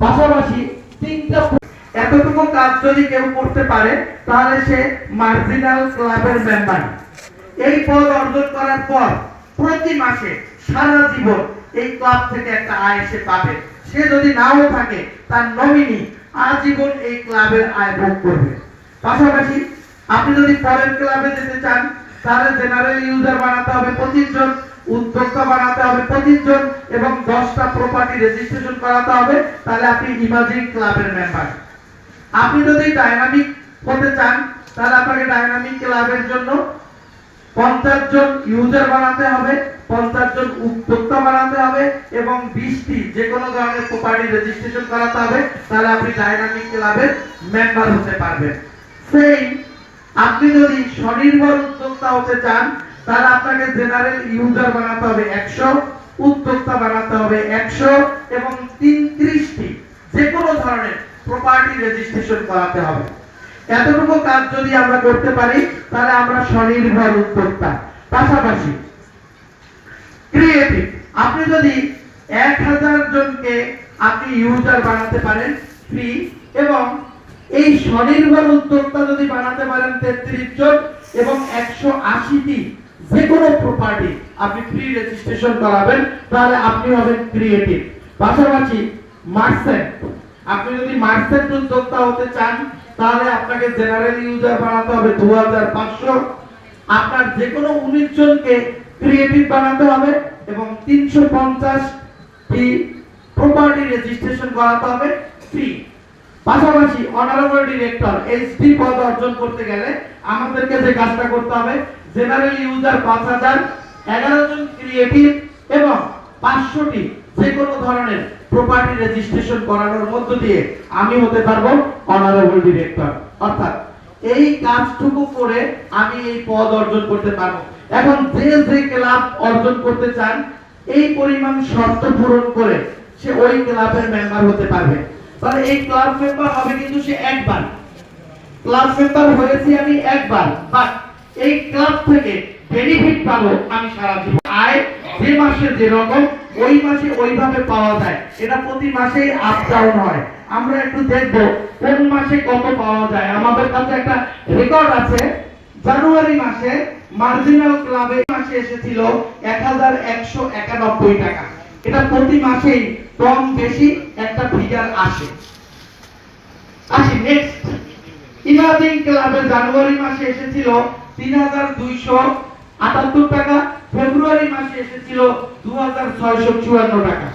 পাশাপাশি তিনটা এতটুকু কাজ যদি কেউ করতে পারে তাহলে সে মার্জিনাল ক্লাবের মেম্বার। এই পদ অর্জন করার পর প্রতি মাসে সারা জীবন এই ক্লাব থেকে একটা আয় সে পাবে। সে যদি নাও থাকে তার নমিনি আজীবন এই ক্লাবের আয় ভোগ করবে। পাশাপাশি আপনি যদি পরের ক্লাবে যেতে চান তাহলে জেনারেল ইউজার বানাতে হবে 25 জন, উদ্যোক্তা বানাতে হবে 25 জন এবং 10টা প্রপার্টি রেজিস্ট্রেশন করাতে হবে, তাহলে আপনি ইমাজিং ক্লাবের মেম্বার। আপনি যদি ডাইনামিক হতে চান তাহলে আপনাকে ডাইনামিক ক্লাবের জন্য 50 জন ইউজার বানাতে হবে, 50 জন উদ্যোক্তা বানাতে হবে এবং 20টি যে কোনো ধরনের প্রপার্টি রেজিস্ট্রেশন করাতে হবে, তাহলে আপনি ডাইনামিক ক্লাবের মেম্বার হতে পারবেন। সেই আপনি যদি স্বনির্ভর উদ্যোক্তা হতে চান তাহলে আপনাকে জেনারেল ইউজার বানাতে হবে 100, উদ্যোক্তা বানাতে হবে 100 এবং 33টি যে কোনো ধরনের প্রপার্টি রেজিস্ট্রেশন করাতে হবে। এতটুকু কাজ যদি আমরা করতে পারি তাহলে আমরা স্বনির্ভর উদ্যোক্তা। পাশাপাশি ক্রিয়েটিভ, আপনি যদি 1000 জনকে আপনি ইউজার বানাতে পারেন ফ্রি, এবং এই স্বনির্ভর উদ্যোক্তা যদি বানাতে পারেন 33 জন এবং 180টি যে কোনো প্রপার্টি আপনি ফ্রি রেজিস্ট্রেশন করাবেন, তাহলে আপনি হবেন ক্রিয়েটিভ। পাশাপাশি মার্চেন্ট, আপনি যদি মার্চেন্ট উদ্যোক্তা হতে চান তাহলে আপনাকে জেনারেল ইউজার বানাতে হবে 2500, আপনার যে কোনো 19 জনকে ক্রিয়েটিভ বানাতে হবে এবং 350টি প্রপার্টি রেজিস্ট্রেশন করাতে হবে ফ্রি। পাশাপাশি অনারেবল ডিরেক্টর এইচডি পদ অর্জন করতে গেলে আমাদেরকে যে কাজটা করতে হবে, জেনারেল ইউজার 5000, 11 জন ক্রিয়েটিভ এবং 500টি যে কোনো ধরনের প্রপার্টি রেজিস্ট্রেশন করানোর মধ্য দিয়ে আমি হতে পারবো অনারেবল ডিরেক্টর। অর্থাৎ এই কাজটুকু করে আমি এই পদ অর্জন করতে পারবো। এখন যে ক্লাব অর্জন করতে চান এই পরিমাণ শর্ত পূরণ করে সে ওই ক্লাবের মেম্বার হতে পারবে। তাহলে এই ক্লাব মেম্বার হবে কিন্তু সে একবার, ক্লাব মেম্বার হয়েছি আমি একবার, বাট এই ক্লাব থেকে বেনিফিট পাবো আমি সারা জীবন। আয় যে মাসে যে রকম ওই মাসে ওইভাবে পাওয়া যায়, এটা প্রতি মাসেই আপ ডাউন হয়। আমরা একটু দেখবো কোন মাসে কত পাওয়া যায়। আমাদের কাছে একটা রেকর্ড আছে, জানুয়ারি মাসে মার্জিনাল ক্লাবে মাসে এসেছিল 1191 টাকা। এটা প্রতি মাসেই কম বেশি একটা ফিগার আসে। নেক্সট, ইমাজিং ক্লাবে জানুয়ারি মাসে এসেছিল 3278 টাকা, ফেব্রুয়ারি মাসে এসেছিল 2654 টাকা।